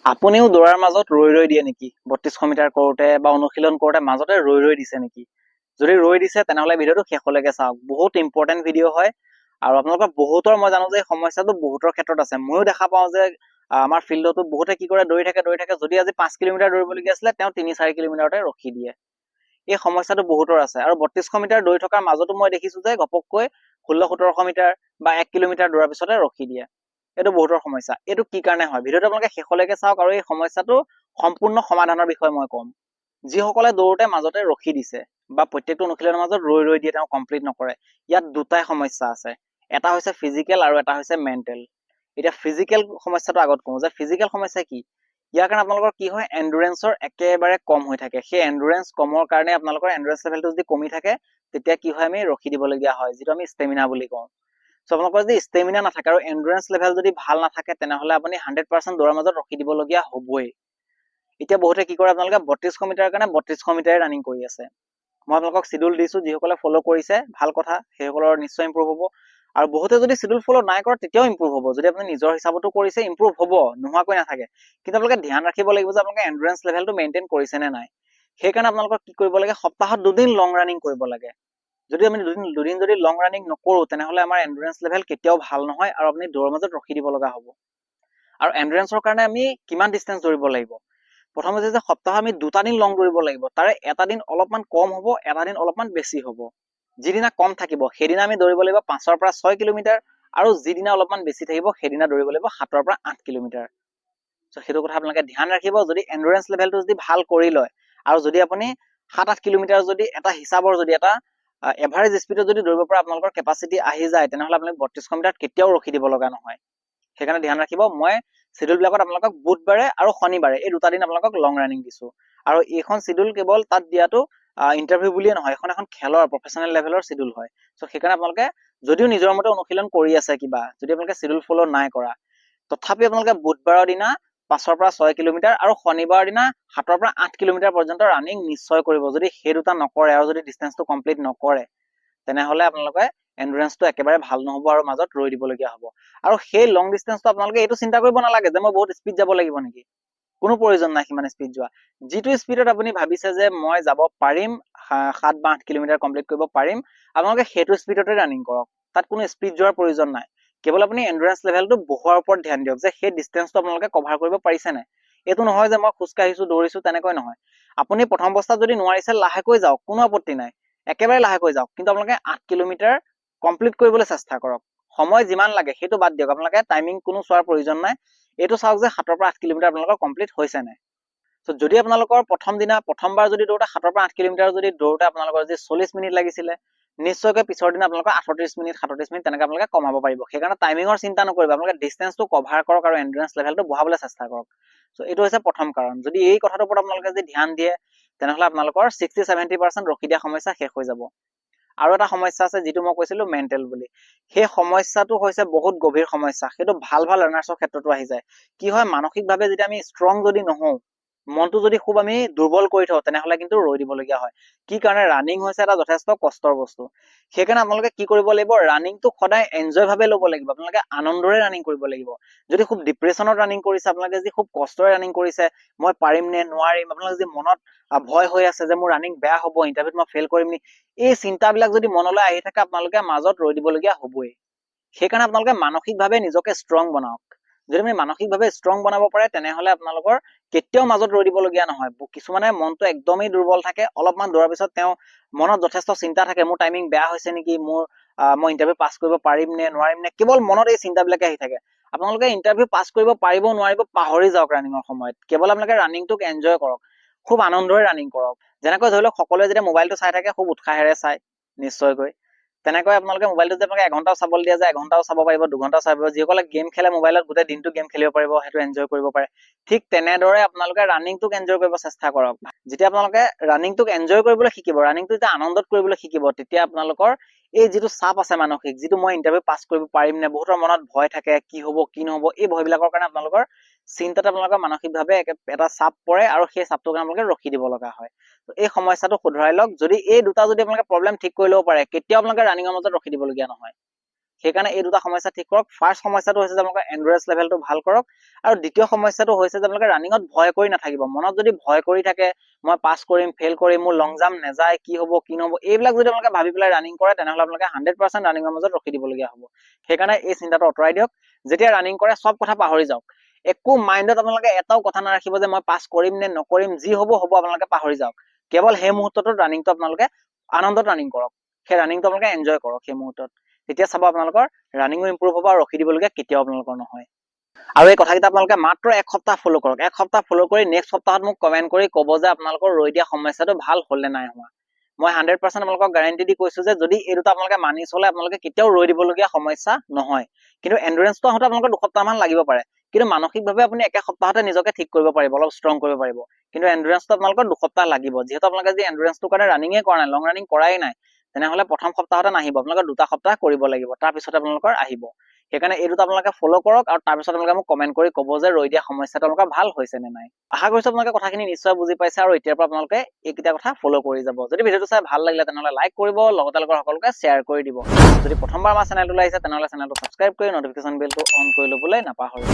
আপুনিও দৌৰাৰ মাজত ৰৈ দিয়ে নেকি? ৩২০০ মিটাৰ কৰোঁতে বা অনুশীলন কৰোঁতে মাজতে ৰৈ দিছে নেকি? যদি ৰৈ দিছে তেনেহ'লে ভিডিঅ'টো শেষলৈকে চাওক। বহুত ইম্পৰ্টেণ্ট ভিডিঅ' হয় আৰু আপোনালোকৰ বহুতৰ মই জানো যে এই সমস্যাটো বহুতৰ ক্ষেত্ৰত আছে। ময়ো দেখা পাওঁ যে আমাৰ ফিল্ডতো বহুতে কি কৰে দৌৰি থাকে। যদি আজি ৫ কিলোমিটাৰ দৌৰিবলগীয়া আছিলে তেওঁ ৩-৪ কিলোমিটাৰতে ৰখি দিয়ে। এই সমস্যাটো বহুতৰ আছে আৰু ৩২০০ মিটাৰ দৌৰি থকাৰ মাজতো মই দেখিছো যে ঘপককৈ ১৬00-১৭00 মিটাৰ বা ১ কিলোমিটাৰ দৌৰাৰ পিছতে ৰখি দিয়ে। এইটো বহুতৰ সমস্যা। এইটো কি কাৰণে হয়? ভিডিঅ'টো আপোনালোকে শেষলৈকে চাওক আৰু এই সমস্যাটো সম্পূৰ্ণ সমাধানৰ বিষয়ে মই ক'ম। যিসকলে দৌৰোতে মাজতে ৰখি দিছে বা প্ৰত্যেকটো অনুশীলনৰ মাজত ৰৈ দিয়ে তেওঁ কমপ্লিট নকৰে, ইয়াত দুটাই সমস্যা আছে। এটা হৈছে ফিজিকেল আৰু এটা হৈছে মেণ্টেল। এতিয়া ফিজিকেল সমস্যাটো আগত কওঁ যে ফিজিকেল সমস্যা কি? ইয়াৰ কাৰণে আপোনালোকৰ কি হয়, এণ্ডুৰেঞ্চৰ একেবাৰে কম হৈ থাকে। সেই এণ্ডুৰেঞ্চ কমৰ কাৰণে আপোনালোকৰ এণ্ডুৰেঞ্চ লেভেলটো যদি কমি থাকে তেতিয়া কি হয়, আমি ৰখি দিবলগীয়া হয়, যিটো আমি ষ্টেমিনা বুলি কওঁ। চ' আপোনালোকৰ যদি ষ্টেমিনা নাথাকে আৰু এণ্ডুৰেঞ্চ লেভেল যদি ভাল নাথাকে তেনেহ'লে আপুনি 100% দৌৰাৰ মাজত ৰখি দিবলগীয়া হ'বই। এতিয়া বহুতে কি কৰে, আপোনালোকে ৩২০০ মিটাৰৰ কাৰণে ৩২০০ মিটাৰে ৰানিং কৰি আছে। মই আপোনালোকক চিডিউল দিছো, যিসকলে ফ'ল' কৰিছে ভাল কথা, সেইসকলৰ নিশ্চয় ইম্প্ৰুভ হ'ব। আৰু বহুতে যদি চিডিউল ফ'ল' নাই কৰে তেতিয়াও ইম্প্ৰুভ হ'ব। যদি আপুনি নিজৰ হিচাপতো কৰিছে ইম্প্ৰুভ হ'ব, নোহোৱাকৈ নাথাকে। কিন্তু আপোনালোকে ধ্যান ৰাখিব লাগিব যে আপোনালোকে এণ্ডুৰেঞ্চ লেভেলটো মেইনটেইন কৰিছে নে নাই। সেইকাৰণে আপোনালোকক কি কৰিব লাগে, সপ্তাহত 2 দিন লং ৰানিং কৰিব লাগে। যদি আমি দুদিন যদি লং ৰানিং নকৰো তেনেহ'লে আমাৰ এণ্ডুৰেঞ্চ লেভেল কেতিয়াও ভাল নহয় আৰু আপুনি দৌৰৰ মাজত ৰখি দিব লগা হ'ব। আৰু এণ্ডুৰেঞ্চৰ কাৰণে আমি কিমান ডিষ্টেঞ্চ দৌৰিব লাগিব? প্ৰথমতে যে সপ্তাহত আমি 2টা দিন লং দৌৰিব লাগিব। তাৰে এটা দিন অলপমান কম হ'ব, এটা দিন অলপমান বেছি হ'ব। যিদিনা কম থাকিব সেইদিনা আমি দৌৰিব লাগিব 5ৰ পৰা 6 কিলোমিটাৰ আৰু যিদিনা অলপমান বেছি থাকিব সেইদিনা দৌৰিব লাগিব 7ৰ পৰা 8 কিলোমিটাৰ। চ' সেইটো কথা আপোনালোকে ধ্যান ৰাখিব। যদি এণ্ডুৰেঞ্চ লেভেলটো যদি ভাল কৰি লয় আৰু যদি আপুনি 7-8 কিলোমিটাৰ যদি এটা হিচাপৰ যদি এটা এভাৰেজ স্পীডত যদি দৌৰিব পৰা আপোনালোকৰ কেপাচিটি আহি যায় তেনেহ'লে আপোনালোক ৩২০০ মিটাৰত কেতিয়াও ৰখি দিব লগা নহয়। সেইকাৰণে ধ্যান ৰাখিব। মই চিডিউলবিলাকত আপোনালোকক বুধবাৰে আৰু শনিবাৰে এই 2টা দিন আপোনালোকক লং ৰানিং দিছো। আৰু এইখন চিডিউল কেৱল তাত দিয়াটো ইণ্টাৰভিউ বুলিয়ে নহয়, এখন খেলৰ প্ৰফেচনেল লেভেলৰ চিডিউল হয়। চ' সেইকাৰণে আপোনালোকে যদিও নিজৰ মতে অনুশীলন কৰি আছে কিবা, যদি আপোনালোকে চিডিউল ফ'ল' নাই কৰা, তথাপি আপোনালোকে বুধবাৰৰ দিনা 5ৰ পৰা 6 কিলোমিটাৰ আৰু শনিবাৰৰ দিনা 7ৰ পৰা 8 কিলোমিটাৰ পৰ্যন্ত ৰানিং নিশ্চয় কৰিব। যদি সেই দুটা নকৰে আৰু যদি ডিষ্টেঞ্চটো কমপ্লিট নকৰে তেনেহ'লে আপোনালোকে এণ্ডুৰেঞ্চটো একেবাৰে ভাল নহ'ব আৰু মাজত ৰৈ দিবলগীয়া হ'ব। আৰু সেই লং ডিষ্টেঞ্চটো আপোনালোকে এইটো চিন্তা কৰিব নালাগে যে মই বহুত স্পীড যাব লাগিব নেকি। কোনো প্ৰয়োজন নাই সিমান স্পীড যোৱা। যিটো স্পীডত আপুনি ভাবিছে যে মই যাব পাৰিম, 7 বা 8 কিলোমিটাৰ কমপ্লিট কৰিব পাৰিম, আপোনালোকে সেইটো স্পীডতে ৰানিং কৰক। তাত কোনো স্পীড যোৱাৰ প্ৰয়োজন নাই। কেৱল আপুনি এণ্ডুৰেঞ্চ লেভেলটো বঢ়োৱাৰ ওপৰত ধ্যান দিয়ক যে সেই ডিষ্টেঞ্চটো আপোনালোকে কভাৰ কৰিব পাৰিছে নাই। এইটো নহয় যে মই খোজকাঢ়িছো দৌৰিছো তেনেকৈ নহয়। আপুনি প্ৰথম অৱস্থাত যদি নোৱাৰিছে লাহেকৈ যাওক, কোনো আপত্তি নাই, একেবাৰে লাহেকৈ যাওক, কিন্তু আপোনালোকে 8 কিলোমিটাৰ কমপ্লিট কৰিবলৈ চেষ্টা কৰক। সময় যিমান লাগে সেইটো বাদ দিয়ক, আপোনালোকে টাইমিং কোনো চোৱাৰ প্ৰয়োজন নাই। এইটো চাওক যে 7ৰ পৰা 8 কিলোমিটাৰ আপোনালোকৰ কমপ্লিট হৈছে নাই। চ' যদি আপোনালোকৰ প্ৰথমবাৰ যদি দৌৰোতে 7ৰ পৰা 8 কিলোমিটাৰ যদি দৌৰোতে আপোনালোকৰ যদি 40 মিনিট লাগিছিলে, নিশ্চয়কৈ পিছৰ দিনা আপোনালোকৰ 38 মিনিট 37 মিনিট তেনেকৈ আপোনালোকে কমাব পাৰিব। সেইকাৰণে টাইমিঙৰ চিন্তা নকৰিব, আপোনালোকে ডিষ্টেঞ্চটো কভাৰ কৰক আৰু এণ্ডুৰেঞ্চ লেভেলটো বঢ়াবলৈ চেষ্টা কৰক। চ' এইটো হৈছে প্ৰথম কাৰণ। যদি এই কথাটোৰ ওপৰত আপোনালোকে যদি ধ্যান দিয়ে তেনেহ'লে আপোনালোকৰ 60-70% ৰখি দিয়া সমস্যা শেষ হৈ যাব। আৰু এটা সমস্যা আছে যিটো মই কৈছিলো মেণ্টেল বুলি। সেই সমস্যাটো হৈছে বহুত গভীৰ সমস্যা। সেইটো ভাল ৰানাৰ্ছৰ ক্ষেত্ৰতো আহি যায়। কি হয়, মানসিকভাৱে যদি আমি ষ্ট্ৰং যদি নহওঁ, মনটো যদি খুব আমি দুৰ্বল কৰি থওঁ তেনেহ'লে কিন্তু ৰৈ দিবলগীয়া হয়। কি কাৰণে, ৰানিং হৈছে এটা যথেষ্ট কষ্টৰ বস্তু। সেইকাৰণে আপোনালোকে কি কৰিব লাগিব, ৰানিংটো সদায় এনজয় ভাৱে ল'ব লাগিব। আপোনালোকে আনন্দৰে ৰানিং কৰিব লাগিব। যদি খুব ডিপ্ৰেশ্যনত ৰানিং কৰিছে, আপোনালোকে যদি খুব কষ্টৰে ৰানিং কৰিছে, মই পাৰিম নে নোৱাৰিম, আপোনালোকে যদি মনত ভয় হৈ আছে যে মোৰ ৰানিং বেয়া হ'ব, ইণ্টাৰভিউত মই ফেইল কৰিম নি, এই চিন্তাবিলাক যদি মনলৈ আহি থাকে আপোনালোকে মাজত ৰৈ দিবলগীয়া হ'বই। সেইকাৰণে আপোনালোকে মানসিকভাৱে নিজকে ষ্ট্ৰং বনাওক। যদি আপুনি মানসিকভাৱে ষ্ট্ৰং বনাব পাৰে তেনেহ'লে আপোনালোকৰ কেতিয়াও মাজত ৰৈ দিবলগীয়া নহয়। কিছুমানে মনটো একদমেই দুৰ্বল থাকে, অলপমান দৌৰাৰ পিছত তেওঁ মনত যথেষ্ট চিন্তা থাকে, মোৰ টাইমিং বেয়া হৈছে নেকি, মই ইণ্টাৰভিউ পাছ কৰিব পাৰিম নে নোৱাৰিম নে, কেৱল মনত এই চিন্তাবিলাকে আহি থাকে। আপোনালোকে ইণ্টাৰভিউ পাছ কৰিব পাৰিব নোৱাৰিব পাহৰি যাওক ৰানিঙৰ সময়ত। কেৱল আপোনালোকে ৰানিংটোক এনজয় কৰক, খুব আনন্দৰে ৰানিং কৰক। যেনেকৈ ধৰি লওক সকলোৱে যেতিয়া মোবাইলটো চাই থাকে খুব উৎসাহেৰে চায় নিশ্চয়কৈ, তেনেকৈ আপোনালোকে মোবাইলটো যে আপোনালোকে এঘণ্টাও চাবলৈ দিয়া যায়, এঘণ্টাও চাব পাৰিব, 2 ঘণ্টাও চাব পাৰিব। যিসকলে গেম খেলে মোবাইলত গোটেই দিনটো গেম খেলিব পাৰিব, সেইটো এনজয় কৰিব পাৰে। ঠিক তেনেদৰে আপোনালোকে ৰানিংটোক এনজয় কৰিব চেষ্টা কৰক। যেতিয়া আপোনালোকে ৰানিংটোক এনজয় কৰিবলৈ শিকিব, ৰানিংটো যেতিয়া আনন্দত কৰিবলৈ শিকিব, তেতিয়া আপোনালোকৰ এই যিটো চাপ আছে মানসিক, যিটো মই ইণ্টাৰভিউ পাছ কৰিব পাৰিম নে, বহুতৰ মনত ভয় থাকে, কি হ'ব কি নহ'ব, এই ভয়বিলাকৰ কাৰণে আপোনালোকৰ চিন্তাতে আপোনালোকৰ মানসিকভাৱে এটা চাপ পৰে আৰু সেই চাপটোৰ কাৰণে আপোনালোকে ৰখি দিব লগা হয়। এই সমস্যাটো শুধৰাই লওক। যদি এই দুটা যদি আপোনালোকে প্ৰব্লেম ঠিক কৰি ল'ব পাৰে, কেতিয়াও আপোনালোকে ৰানিঙৰ মাজত ৰখি দিবলগীয়া নহয়। সেইকাৰণে এই দুটা সমস্যা ঠিক কৰক। ফাৰ্ষ্ট সমস্যাটো হৈছে যে আপোনালোকৰ এন্ডুৰেন্স লেভেলটো ভাল কৰক, আৰু দ্বিতীয় সমস্যাটো হৈছে যে আপোনালোকে ৰানিঙত ভয় কৰি নাথাকিব। মনত যদি ভয় কৰি থাকে মই পাছ কৰিম, ফেইল কৰিম, মোৰ লং জাম্প নাযায়, কি হ'ব কি নহ'ব, এইবিলাক যদি আপোনালোকে ভাবি পেলাই ৰানিং কৰে তেনেহ'লে আপোনালোকে 100% ৰানিঙৰ মাজত ৰখি দিবলগীয়া হ'ব। সেইকাৰণে এই চিন্তাটো আঁতৰাই দিয়ক। যেতিয়া ৰানিং কৰে চব কথা পাহৰি যাওক। একো মাইণ্ডত আপোনালোকে এটাও কথা নাৰাখিব যে মই পাছ কৰিম নে নকৰিম, যি হ'ব হ'ব, আপোনালোকে পাহৰি যাওক। কেৱল সেই মুহূৰ্তটোত ৰানিংটো আপোনালোকে আনন্দত ৰানিং কৰক, সেই ৰানিংটো আপোনালোকে এনজয় কৰক সেই মুহূৰ্তত। তেতিয়া চাব আপোনালোকৰ ৰানিঙো ইম্প্ৰুভ হ'ব আৰু ৰখি দিবলগীয়া কেতিয়াও আপোনালোকৰ নহয়। আৰু এই কথাকেইটা আপোনালোকে মাত্ৰ এক সপ্তাহ ফ'ল' কৰক। এক সপ্তাহ ফ'ল' কৰি নেক্সট সপ্তাহত মোক কমেণ্ট কৰি ক'ব যে আপোনালোকৰ ৰৈ দিয়া সমস্যাটো ভাল হ'ল নে নাই হোৱা। মই 100% আপোনালোকক গ্যাৰান্টি দি কৈছো যে যদি এই দুটা আপোনালোকে মানি চলে আপোনালোকে কেতিয়াও ৰৈ দিবলগীয়া সমস্যা নহয়। কিন্তু এন্ডুৰেন্সটো আহোঁতে আপোনালোকৰ 2 সপ্তাহমান লাগিব পাৰে, কিন্তু মানসিকভাৱে আপুনি একে সপ্তাহতে নিজকে ঠিক কৰিব পাৰিব, অলপ ষ্ট্ৰং কৰিব পাৰিব। কিন্তু এন্ডুৰেন্সটো আপোনালোকৰ 2 সপ্তাহ লাগিব। যিহেতু আপোনালোকে যদি এন্ডুৰেন্সটোৰ কাৰণে ৰানিঙে কৰা নাই, লং ৰানিং কৰাই নাই, তেনেহ'লে প্ৰথম সপ্তাহতে নাহিব, আপোনালোকে 2টা সপ্তাহ কৰিব লাগিব, তাৰপিছত আপোনালোকৰ আহিব। সেইকাৰণে এই দুটা আপোনালোকে ফ'ল' কৰক, আৰু তাৰপিছত আপোনালোকে মোক কমেণ্ট কৰি ক'ব যে ৰৈ দিয়া সমস্যাটো আপোনালোকৰ ভাল হৈছে নে নাই। আশা কৰিছো আপোনালোকে কথাখিনি নিশ্চয় বুজি পাইছে, আৰু এতিয়াৰ পৰা আপোনালোকে এইকেইটা কথা ফ'ল' কৰি যাব। যদি ভিডিঅ'টো চাই ভাল লাগিলে তেনেহ'লে লাইক কৰিব, লগতে সকলোকে শ্বেয়াৰ কৰি দিব। যদি প্ৰথমবাৰ আমাৰ চেনেলটোলৈ আহিছে তেনেহ'লে চেনেলটো ছাবস্ক্ৰাইব কৰি নটিফিকেশ্যন বেলটো অন কৰি ল'বলৈ নাপাহৰিব।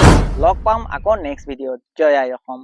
লগ পাম আকৌ নেক্সট ভিডিঅ'ত। জয় আই অসম।